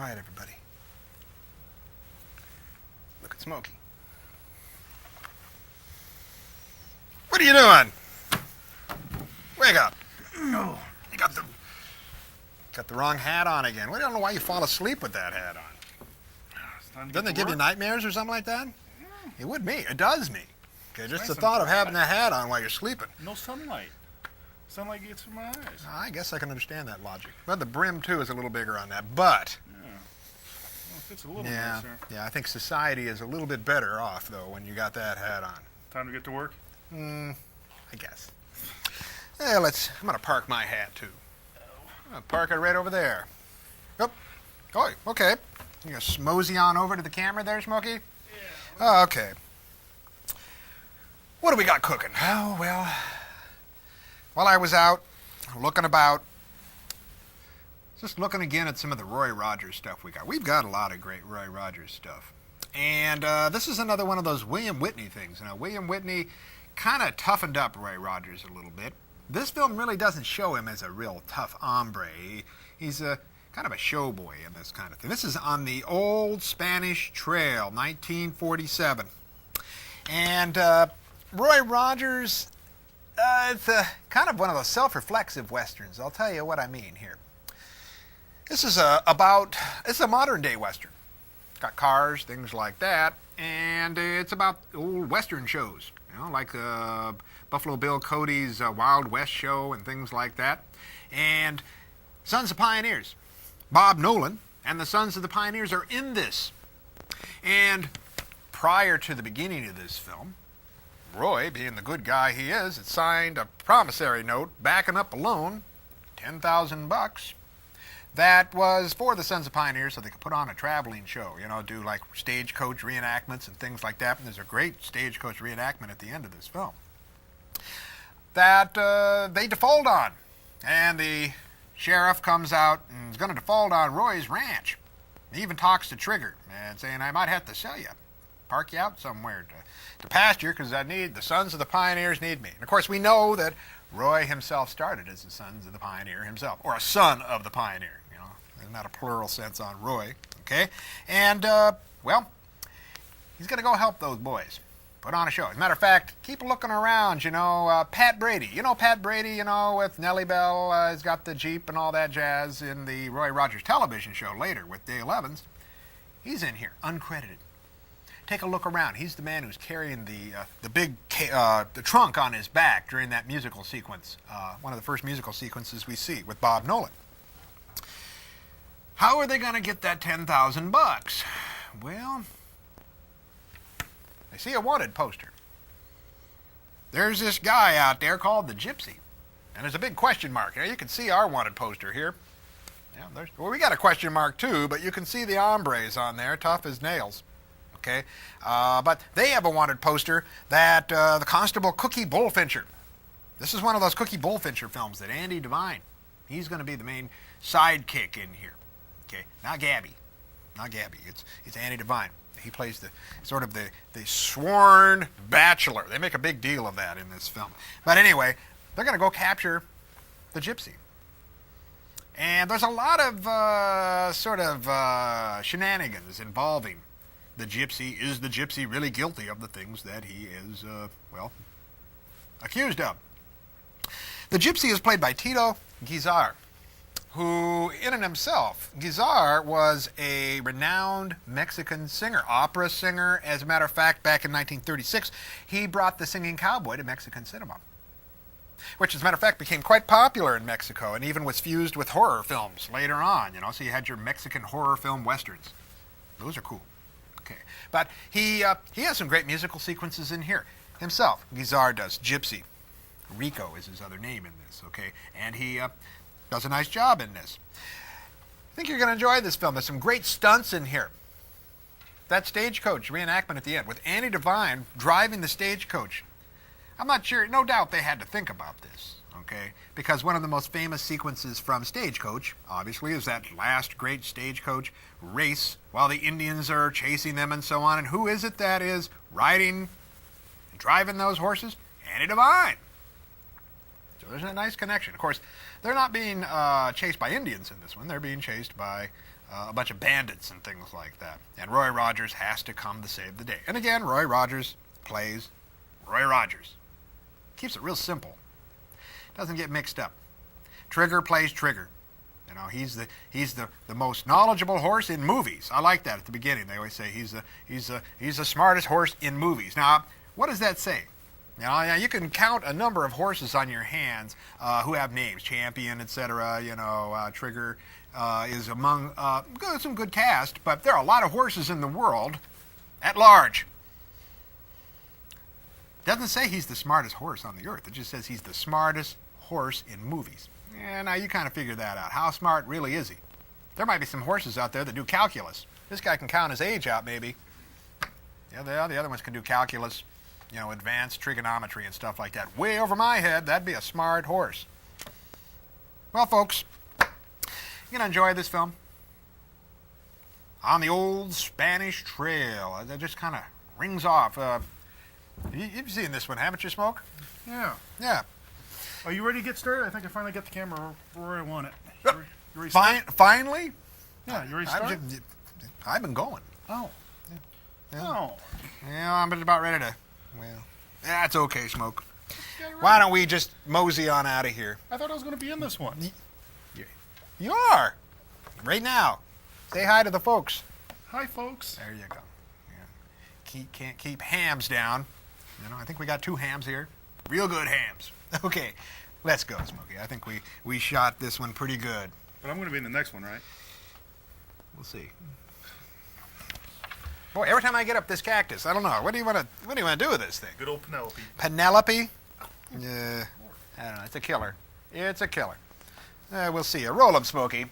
Quiet, everybody. Look at Smokey. What are you doing? Wake up. Oh, you got the wrong hat on again. We don't know why you fall asleep with that hat on. Doesn't it give you nightmares or something like that? Yeah. It would me. It does me. Okay, just the thought of having a hat on while you're sleeping. No sunlight. Sunlight gets in my eyes. I guess I can understand that logic. But the brim, too, is a little bigger on that. But... yeah. Well, it fits a little nicer. Yeah, I think society is a little bit better off, though, when you got that hat on. Time to get to work? I guess. Yeah, I'm going to park my hat, too. I'm going to park it right over there. Yep. Oh, okay. You going to smosey on over to the camera there, Smokey? Yeah. Oh, okay. What do we got cooking? Oh, well, while I was out looking about, just looking again at some of the Roy Rogers stuff we got. We've got a lot of great Roy Rogers stuff. And this is another one of those William Whitney things. You know, William Whitney kind of toughened up Roy Rogers a little bit. This film really doesn't show him as a real tough hombre. He's a kind of a showboy in this kind of thing. This is on the Old Spanish Trail, 1947. And Roy Rogers, it's kind of one of those self-reflexive westerns. I'll tell you what I mean here. This is it's a modern-day western. It's got cars, things like that, and it's about old western shows, you know, like Buffalo Bill Cody's Wild West show and things like that. And Sons of Pioneers. Bob Nolan and the Sons of the Pioneers are in this. And prior to the beginning of this film, Roy, being the good guy he is, had signed a promissory note backing up a loan, $10,000, that was for the Sons of Pioneers so they could put on a traveling show, you know, do like stagecoach reenactments and things like that. And there's a great stagecoach reenactment at the end of this film that they default on. And the sheriff comes out and is going to default on Roy's ranch. He even talks to Trigger and saying, I might have to sell you, park you out somewhere to pasture because the Sons of the Pioneers need me. And of course we know that Roy himself started as the Sons of the Pioneer himself, or a son of the Pioneer, you know. There's not a plural sense on Roy, okay? And, well, he's going to go help those boys put on a show. As a matter of fact, keep looking around, you know, Pat Brady. You know Pat Brady, you know, with Nellie Bell, he's got the Jeep and all that jazz in the Roy Rogers television show later with Dale Evans. He's in here, uncredited. Take a look around. He's the man who's carrying the big the trunk on his back during that musical sequence, one of the first musical sequences we see with Bob Nolan. How are they going to get that $10,000? Well, they see a wanted poster. There's this guy out there called the Gypsy, and there's a big question mark. You can see our wanted poster here. Yeah, well, we got a question mark too, but you can see the hombres on there, tough as nails. Okay, but they have a wanted poster that the Constable Cookie Bullfincher. This is one of those Cookie Bullfincher films that Andy Devine, he's going to be the main sidekick in here. Okay, not Gabby. It's Andy Devine. He plays the sort of the sworn bachelor. They make a big deal of that in this film. But anyway, they're going to go capture the Gypsy. And there's a lot of shenanigans involving the Gypsy. Is the Gypsy really guilty of the things that he is, accused of? The Gypsy is played by Tito Guizar, who, in and himself, Guizar was a renowned Mexican singer, opera singer. As a matter of fact, back in 1936, he brought the singing cowboy to Mexican cinema, which, as a matter of fact, became quite popular in Mexico and even was fused with horror films later on, you know, so you had your Mexican horror film westerns. Those are cool. Okay, but he has some great musical sequences in here himself. Guizar does. Gypsy. Rico is his other name in this, okay? And he does a nice job in this. I think you're going to enjoy this film. There's some great stunts in here. That stagecoach reenactment at the end with Andy Devine driving the stagecoach. I'm not sure, no doubt they had to think about this, okay? Because one of the most famous sequences from Stagecoach, obviously, is that last great stagecoach race while the Indians are chasing them and so on. And who is it that is riding and driving those horses? Andy Devine. So there's a nice connection. Of course, they're not being chased by Indians in this one. They're being chased by a bunch of bandits and things like that. And Roy Rogers has to come to save the day. And again, Roy Rogers plays Roy Rogers. Keeps it real simple. Doesn't get mixed up. Trigger plays Trigger. You know, he's the most knowledgeable horse in movies. I like that at the beginning. They always say he's the smartest horse in movies. Now, what does that say? You know, you can count a number of horses on your hands who have names, Champion, etc. You know, Trigger is among some good cast, but there are a lot of horses in the world at large. Doesn't say he's the smartest horse on the earth. It just says he's the smartest horse in movies. And now you kind of figure that out. How smart really is he? There might be some horses out there that do calculus. This guy can count his age out, maybe. Yeah, the other ones can do calculus, you know, advanced trigonometry and stuff like that. Way over my head, that'd be a smart horse. Well, folks, you gonna enjoy this film? On the Old Spanish Trail. That just kind of rings off. You've seen this one, haven't you, Smoke? Yeah. Yeah. Are you ready to get started? I think I finally got the camera where I want it. You ready to start? Finally? Yeah, you ready to start? I've been going. Oh. Yeah. Oh. Yeah, I'm about ready to. Well, that's okay, Smoke. Okay, right. Why don't we just mosey on out of here? I thought I was going to be in this one. You are. Right now. Say hi to the folks. Hi, folks. There you go. Yeah. Can't keep hams down. You know, I think we got 2 hams here. Real good hams. Okay, let's go, Smokey. I think we shot this one pretty good. But I'm going to be in the next one, right? We'll see. Boy, every time I get up this cactus, I don't know. What do you want to do with this thing? Good old Penelope. Penelope? Yeah. I don't know. It's a killer. It's a killer. We'll see you. Roll 'em, Smokey.